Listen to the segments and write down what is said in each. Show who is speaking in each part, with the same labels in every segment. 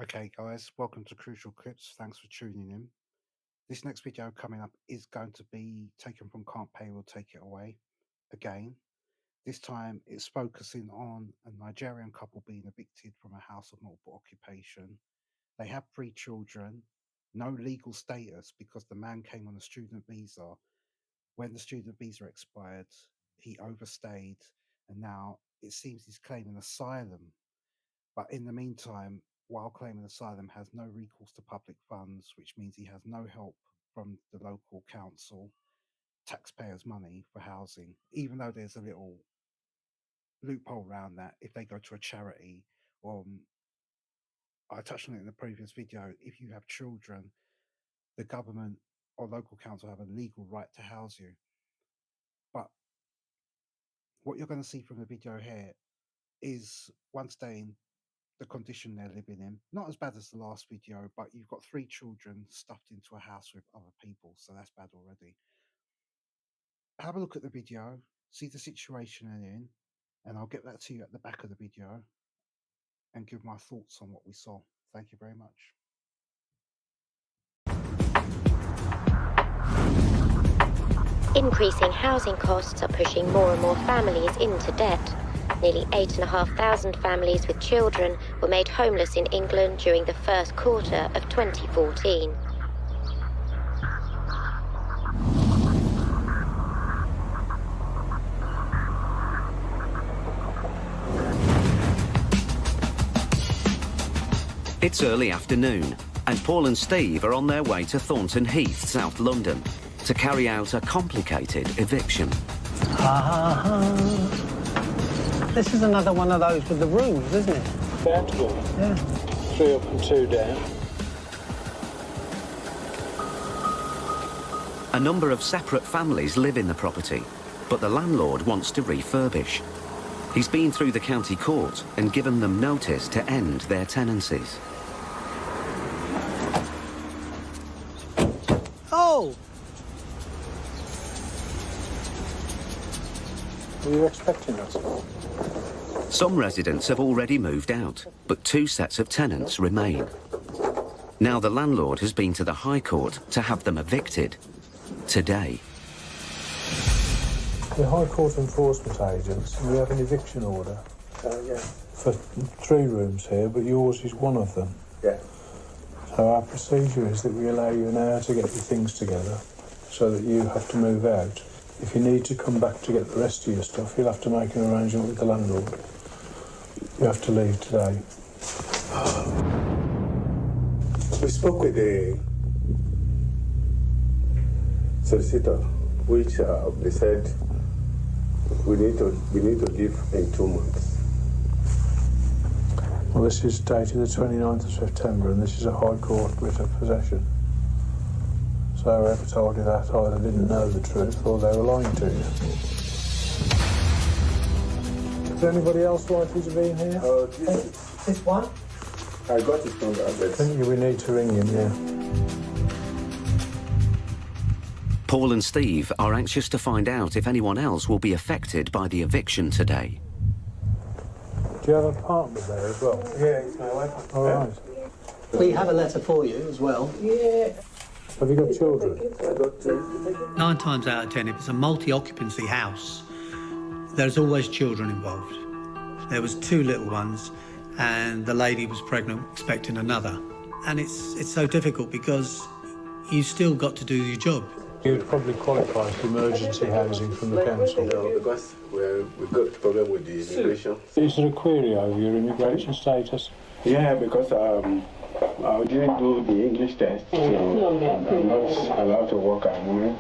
Speaker 1: Okay, guys, welcome to Crucial Clips. Thanks for tuning in. This next video coming up is going to be taken from Can't Pay Will Take It Away again. This time it's focusing on a Nigerian couple being evicted from a house of multiple occupation. They have 3 children, no legal status because the man came on a student visa. When the student visa expired, he overstayed and now it seems he's claiming asylum, but in the meantime, while claiming asylum, has no recourse to public funds, which means he has no help from the local council, taxpayers' money for housing, even though there's a little loophole around that. If they go to a charity, or I touched on it in the previous video, if you have children, the government or local council have a legal right to house you. But what you're going to see from the video here is once day the condition they're living in. Not as bad as the last video, but you've got 3 children stuffed into a house with other people, so that's bad already. Have a look at the video, see the situation they're in, and I'll get that to you at the back of the video and give my thoughts on what we saw. Thank you very much.
Speaker 2: Increasing housing costs are pushing more and more families into debt. Nearly 8,500 families with children were made homeless in England during the first quarter of 2014.
Speaker 3: It's early afternoon, and Paul and Steve are on their way to Thornton Heath, South London, to carry out a complicated eviction.
Speaker 4: This is another one of those with the rooms, isn't it?
Speaker 5: Vertical.
Speaker 4: Yeah.
Speaker 5: 3 up and 2 down.
Speaker 3: A number of separate families live in the property, but the landlord wants to refurbish. He's been through the county court and given them notice to end their tenancies.
Speaker 4: Oh!
Speaker 5: Were you expecting us?
Speaker 3: Some residents have already moved out, but 2 sets of tenants remain. Now the landlord has been to the High Court to have them evicted. Today.
Speaker 5: The High Court enforcement agents, we have an eviction order.
Speaker 6: Yeah.
Speaker 5: For 3 rooms here, but yours is one of them.
Speaker 6: Yeah.
Speaker 5: So our procedure is that we allow you an hour to get your things together so that you have to move out. If you need to come back to get the rest of your stuff, you'll have to make an arrangement with the landlord. You have to leave today.
Speaker 6: We spoke with the solicitor, which they said we need to leave in 2 months.
Speaker 5: Well, this is dated the 29th of September, and this is a High Court writ of possession. So whoever told you that either didn't know the truth or they were lying to you. Is there anybody else likely to be in here?
Speaker 4: This one?
Speaker 6: I got his number.
Speaker 5: I think we need to ring him, yeah.
Speaker 3: Paul and Steve are anxious to find out if anyone else will be affected by the eviction today.
Speaker 5: Do you have a partner there as well?
Speaker 6: Yeah, it's my wife.
Speaker 5: All right.
Speaker 4: We have a letter for you as well.
Speaker 6: Yeah.
Speaker 5: Have you got children?
Speaker 6: I got 2.
Speaker 4: 9 times out of 10, if it's a multi-occupancy house, there's always children involved. There was 2 little ones, and the lady was pregnant, expecting another. And it's so difficult because you still got to do your job.
Speaker 5: You'd probably qualify for emergency housing from the council.
Speaker 6: No, because we got a problem with the immigration.
Speaker 5: Is there a query over your immigration status?
Speaker 6: Yeah, because I didn't do the English test, so I'm not allowed to work at the moment.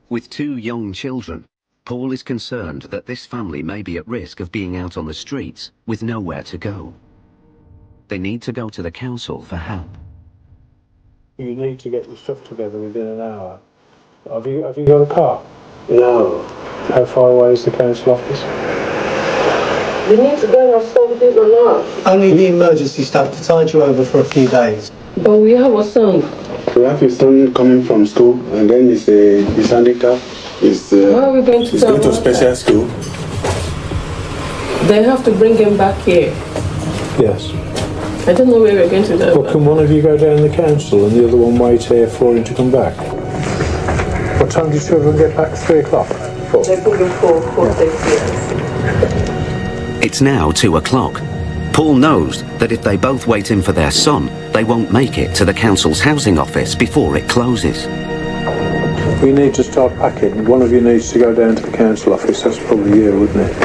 Speaker 3: With 2 young children, Paul is concerned that this family may be at risk of being out on the streets with nowhere to go. They need to go to the council for help.
Speaker 5: You need to get your stuff together within an hour. Have you got a car?
Speaker 6: No.
Speaker 5: How far away is the council office?
Speaker 7: We need to get our stuff this or not.
Speaker 4: Only the emergency stuff to tide you over for a few days.
Speaker 7: But we have a son.
Speaker 6: We have a son coming from school, and then he's handicapped.
Speaker 7: Where are we going to
Speaker 6: He's
Speaker 7: tell
Speaker 6: going to
Speaker 7: him?
Speaker 6: special school.
Speaker 7: They have to bring him back here.
Speaker 5: Yes.
Speaker 7: I don't know where we're going to go.
Speaker 5: Well, can one of you go down the council and the other one wait here for him to come back? What time did children get back? 3 o'clock? 4?
Speaker 7: They're booking 4:30 p.m.
Speaker 3: It's now 2 o'clock. Paul knows that if they both wait in for their son, they won't make it to the council's housing office before it closes.
Speaker 5: We need to start packing. One of you needs to go down to the council office. That's probably you, wouldn't it?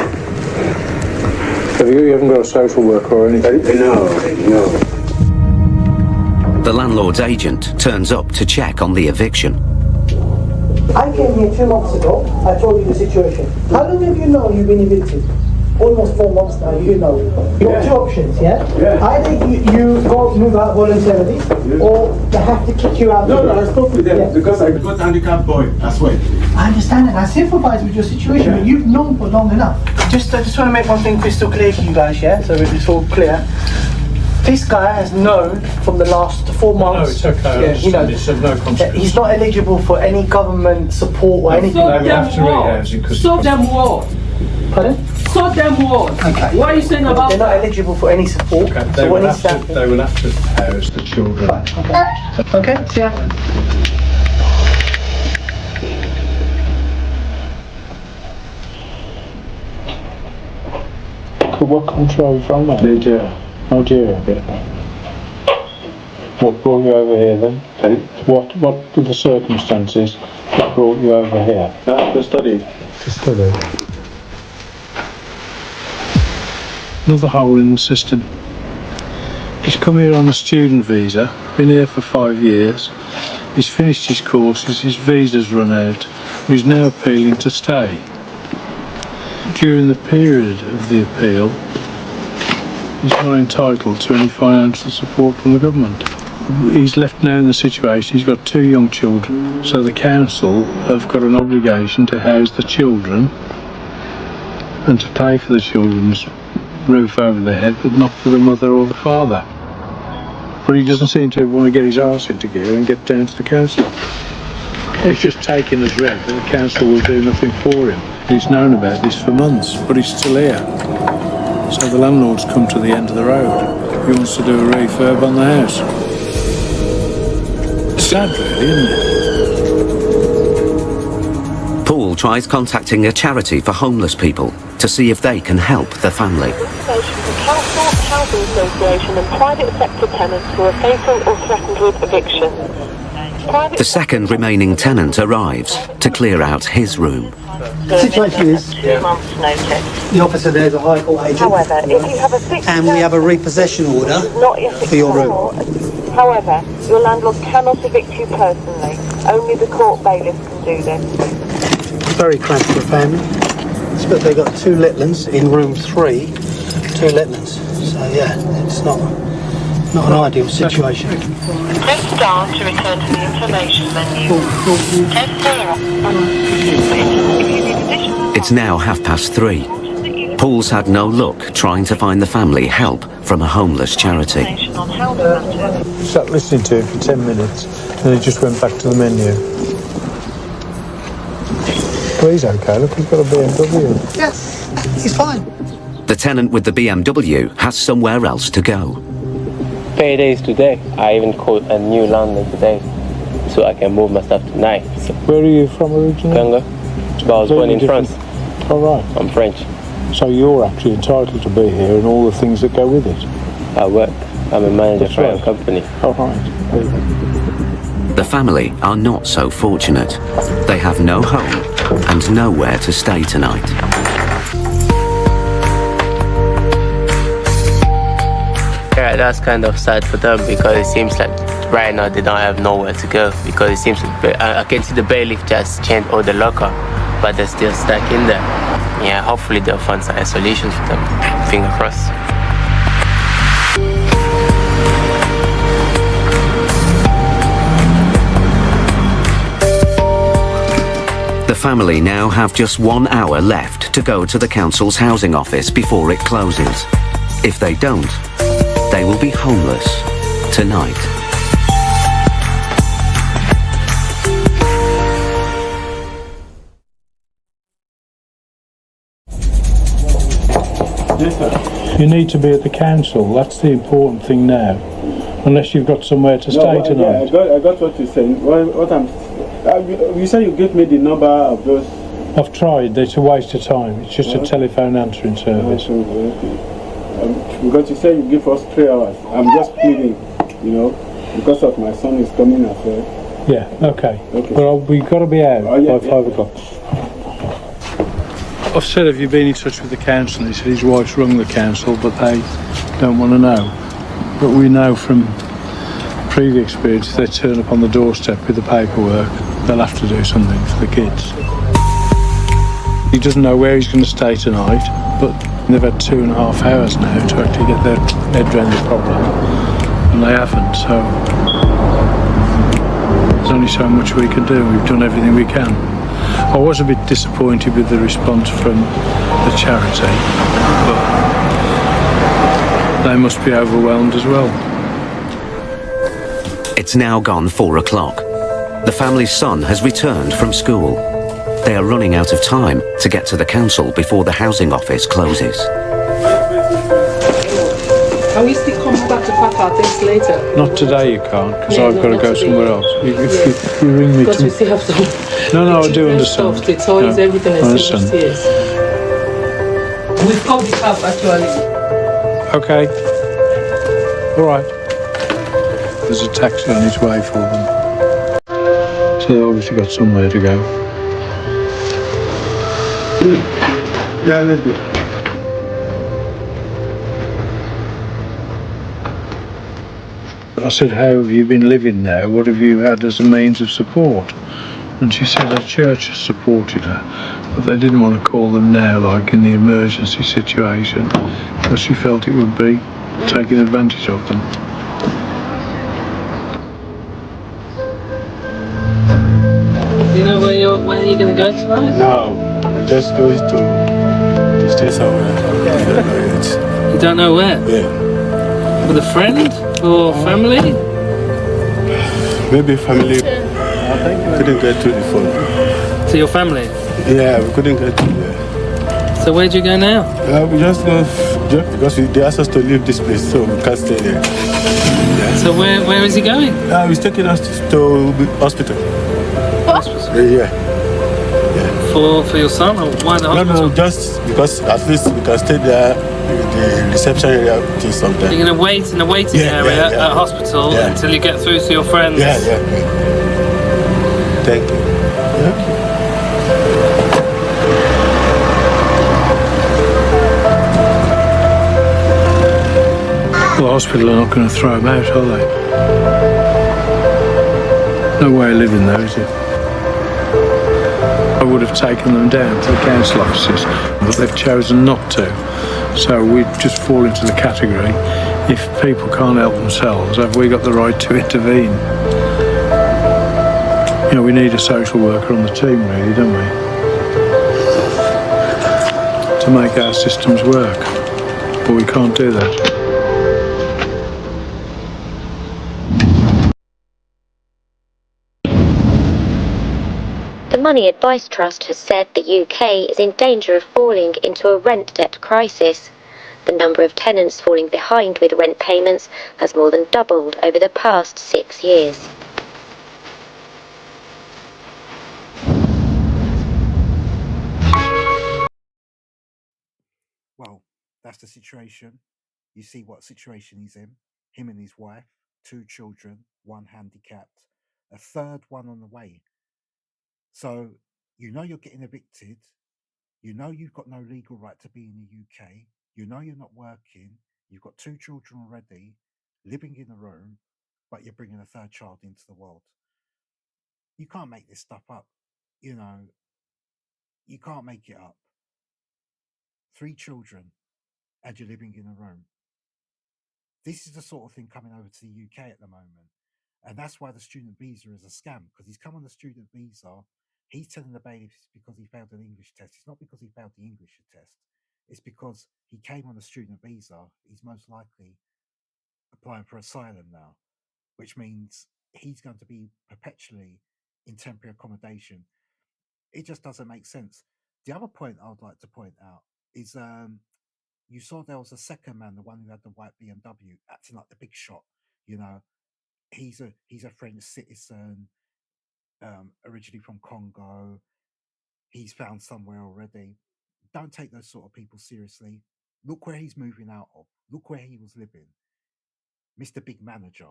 Speaker 5: You haven't got a social worker or anything?
Speaker 6: No.
Speaker 3: The landlord's agent turns up to check on the eviction.
Speaker 8: I came here 2 months ago. I told you the situation. How long have you known you've been evicted? Almost 4 months now, you know. You have 2 options, yeah? Either you go move out voluntarily, or they have to kick you out.
Speaker 6: No, I spoke with them because I got handicapped boy as well.
Speaker 8: I understand and I sympathize with your situation, but you've known for long enough. I just want to make one thing crystal clear for you guys, yeah? So it's all clear. This guy has known from the last 4 months.
Speaker 5: No, it's okay.
Speaker 8: Yeah, you know,
Speaker 5: it's of no consequence.
Speaker 8: he's not eligible for any government support or anything.
Speaker 7: Stop them what?
Speaker 8: Pardon?
Speaker 7: Stop them what?
Speaker 8: Okay.
Speaker 7: What are you saying about
Speaker 8: They're not eligible for any support.
Speaker 5: Okay,
Speaker 8: So what is that?
Speaker 5: they will have to house the children.
Speaker 8: Okay, see ya.
Speaker 5: What country are you from, mate? Nigeria. Nigeria? Yeah. What brought you over here then? What were the circumstances that brought you over here?
Speaker 6: To study.
Speaker 5: To study. Another hole in the system. He's come here on a student visa, been here for 5 years. He's finished his courses, his visa's run out. He's now appealing to stay. During the period of the appeal, he's not entitled to any financial support from the government. He's left now in the situation, he's got 2 young children, so the council have got an obligation to house the children and to pay for the children's roof over their head, but not for the mother or the father. But he doesn't seem to want to get his arse into gear and get down to the council. He's just taken as read that the council will do nothing for him. He's known about this for months, but he's still here. So the landlord's come to the end of the road. He wants to do a refurb on the house. Sad really, isn't it?
Speaker 3: Paul tries contacting a charity for homeless people to see if they can help the family.
Speaker 9: The council, housing association and private sector tenants who are facing or threatened with eviction.
Speaker 3: The second remaining tenant arrives to clear out his room.
Speaker 8: The situation is
Speaker 9: 2 months' notice.
Speaker 8: the officer there is a High Court agent.
Speaker 9: However, if you have a fixed
Speaker 8: And we have a repossession order
Speaker 9: not yet
Speaker 8: for your room.
Speaker 9: However, your landlord cannot evict you personally. Only the court bailiff can do this.
Speaker 8: Very cramped for a family. But they got 2 littlings in room 3. 2 littlings. So yeah, it's not an ideal situation.
Speaker 9: Press star to return to the information menu. Press star.
Speaker 3: It's now 3:30. Paul's had no luck trying to find the family help from a homeless charity.
Speaker 5: Sat listening to him for 10 minutes and he just went back to the menu. Well, he's okay, look, he's got a BMW.
Speaker 8: Yes, he's fine.
Speaker 3: The tenant with the BMW has somewhere else to go.
Speaker 10: Payday is today. I even called a new landlord today so I can move my stuff tonight. So,
Speaker 5: Where are you from originally?
Speaker 10: Congo. But I was born in France.
Speaker 5: Oh, right.
Speaker 10: I'm French.
Speaker 5: So you're actually entitled to be here and all the things that go with it?
Speaker 10: I work. I'm a manager for a company.
Speaker 5: Oh, right.
Speaker 3: The family are not so fortunate. They have no home and nowhere to stay tonight.
Speaker 10: Yeah, that's kind of sad for them because it seems like right now they don't have nowhere to go because it seems like I can see the bailiff just changed all the locker, but they're still stuck in there. Yeah, hopefully they'll find some solutions for them. Finger crossed.
Speaker 3: The family now have just 1 hour left to go to the council's housing office before it closes. If they don't, they will be homeless tonight.
Speaker 6: Yes, sir.
Speaker 5: You need to be at the council. That's the important thing now. Unless you've got somewhere to stay tonight.
Speaker 6: I got what you're saying. What I'm... you say you give me the number of those...
Speaker 5: I've tried. It's a waste of time. It's just a telephone answering service.
Speaker 6: Because you say you give us 3 hours. I'm just pleading, because of my son is coming as well.
Speaker 5: Yeah, okay. But we've got to be out by 5 o'clock. I've said, have you been in touch with the council? He said his wife's rung the council, but they don't want to know. But we know from previous experience, if they turn up on the doorstep with the paperwork, they'll have to do something for the kids. He doesn't know where he's going to stay tonight, but they've had 2.5 hours now to actually get their head around the problem, and they haven't, so there's only so much we can do. We've done everything we can. I was a bit disappointed with the response from the charity, but they must be overwhelmed as well.
Speaker 3: It's now gone 4 o'clock. The family's son has returned from school. They are running out of time to get to the council before the housing office closes.
Speaker 7: Can we still come back to pack our things later?
Speaker 5: Not today, you can't, because I've got to go somewhere else. If you ring me...
Speaker 7: Because we still have some...
Speaker 5: No, I do understand.
Speaker 7: Stuff, the toys, everything
Speaker 5: I
Speaker 7: is
Speaker 5: understand.
Speaker 7: still upstairs. We've called the cab, actually.
Speaker 5: Okay. All right. There's a taxi on its way for them. So they've obviously got somewhere to go.
Speaker 6: Yeah, let's go.
Speaker 5: I said, how have you been living there? What have you had as a means of support? And she said her church has supported her, but they didn't want to call them now, like in the emergency situation, because she felt it would be taking advantage of them.
Speaker 7: Do you know where you're going to go tonight?
Speaker 6: No, just go to stay somewhere.
Speaker 7: You don't know where?
Speaker 6: Yeah.
Speaker 7: With a friend or family?
Speaker 6: Maybe family. Couldn't get to the phone.
Speaker 7: To your family?
Speaker 6: Yeah, we couldn't get to there.
Speaker 7: So where'd you go now?
Speaker 6: We just go because they asked us to leave this place, so we can't stay there. Yeah.
Speaker 7: So where is he going?
Speaker 6: He's taking us to hospital.
Speaker 7: Hospital?
Speaker 6: Yeah.
Speaker 7: For your son, or why the hospital?
Speaker 6: No, just because at least we can stay there in the reception area till sometime.
Speaker 7: You're going to wait in the waiting area at hospital until you get through to your friends?
Speaker 6: Yeah. Thank you.
Speaker 5: Well, the hospital are not going to throw them out, are they? No way of living there, is it? I would have taken them down to the council offices, but they've chosen not to. So we just fall into the category, if people can't help themselves, have we got the right to intervene? We need a social worker on the team, really, don't we? To make our systems work. But we can't do that.
Speaker 2: The Money Advice Trust has said the UK is in danger of falling into a rent debt crisis. The number of tenants falling behind with rent payments has more than doubled over the past 6 years.
Speaker 1: Well, that's the situation. You see what situation he's in. Him and his wife, 2 children, 1 handicapped, a third one on the way. So you're getting evicted. You've got no legal right to be in the UK. You're not working. You've got 2 children already, living in a room, but you're bringing a third child into the world. You can't make this stuff up. You can't make it up. 3 children, and you're living in a room. This is the sort of thing coming over to the UK at the moment. And that's why the student visa is a scam, because he's come on the student visa. He's telling the bailiffs it's because he failed an English test. It's not because he failed the English test. It's because he came on a student visa. He's most likely applying for asylum now, which means he's going to be perpetually in temporary accommodation. It just doesn't make sense. The other point I would like to point out is, you saw there was a second man, the one who had the white BMW, acting like the big shot. You know, he's a French citizen, originally from Congo. He's found somewhere already. Don't take those sort of people seriously. Look where he's moving out of. Look where he was living. Mr. Big Manager.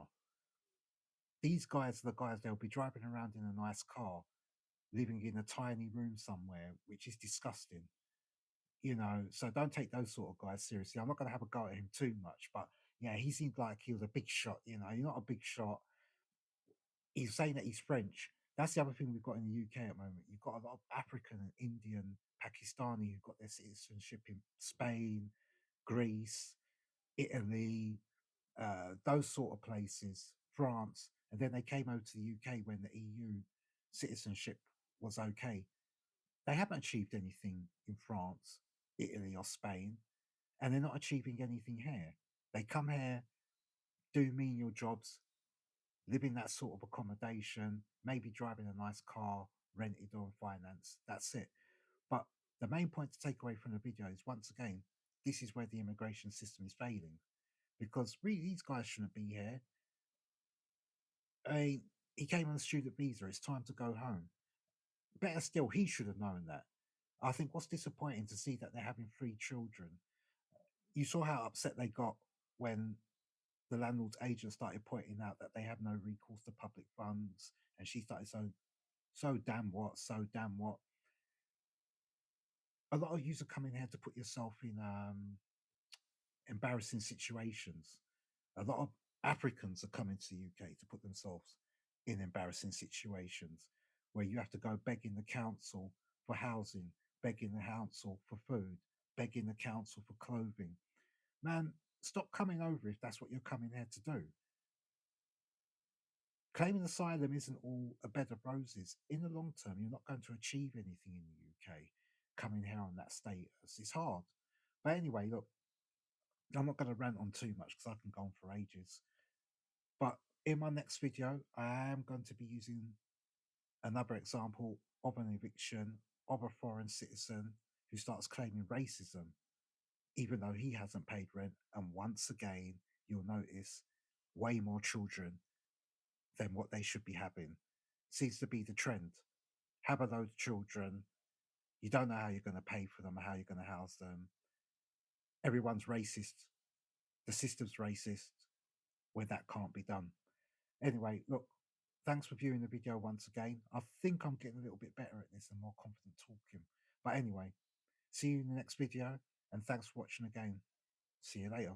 Speaker 1: These guys are the guys, they'll be driving around in a nice car, living in a tiny room somewhere, which is disgusting. You know, so don't take those sort of guys seriously. I'm not going to have a go at him too much, but yeah, he seemed like he was a big shot. You know, you're not a big shot. He's saying that he's French. That's the other thing we've got in the UK at the moment. You've got a lot of African and Indian, Pakistani who've got their citizenship in Spain, Greece, Italy, those sort of places, France, and then they came over to the UK when the EU citizenship was okay. They haven't achieved anything in France, Italy, or Spain, and they're not achieving anything here. They come here, do menial jobs, live in that sort of accommodation, maybe driving a nice car, rented or financed. That's it. But the main point to take away from the video is, once again, this is where the immigration system is failing, because really these guys shouldn't be here. I mean, he came on a student visa. It's time to go home. Better still, he should have known that. I think what's disappointing to see that they're having 3 children. You saw how upset they got when the landlord's agent started pointing out that they have no recourse to public funds, and she started saying, so damn what. A lot of you are coming here to put yourself in embarrassing situations. A lot of Africans are coming to the UK to put themselves in embarrassing situations where you have to go begging the council for housing, begging the council for food, begging the council for clothing. Man, stop coming over if that's what you're coming here to do. Claiming asylum isn't all a bed of roses. In the long term, you're not going to achieve anything in the UK coming here on that status. It's hard. But anyway, look, I'm not going to rant on too much because I can go on for ages. But in my next video, I am going to be using another example of an eviction of a foreign citizen who starts claiming racism, even though he hasn't paid rent. And once again, you'll notice way more children than what they should be having. Seems to be the trend. Have a load of children. You don't know how you're going to pay for them or how you're going to house them. Everyone's racist. The system's racist where that can't be done. Anyway, look, thanks for viewing the video once again. I think I'm getting a little bit better at this and more confident talking. But anyway, see you in the next video, and thanks for watching again. See you later.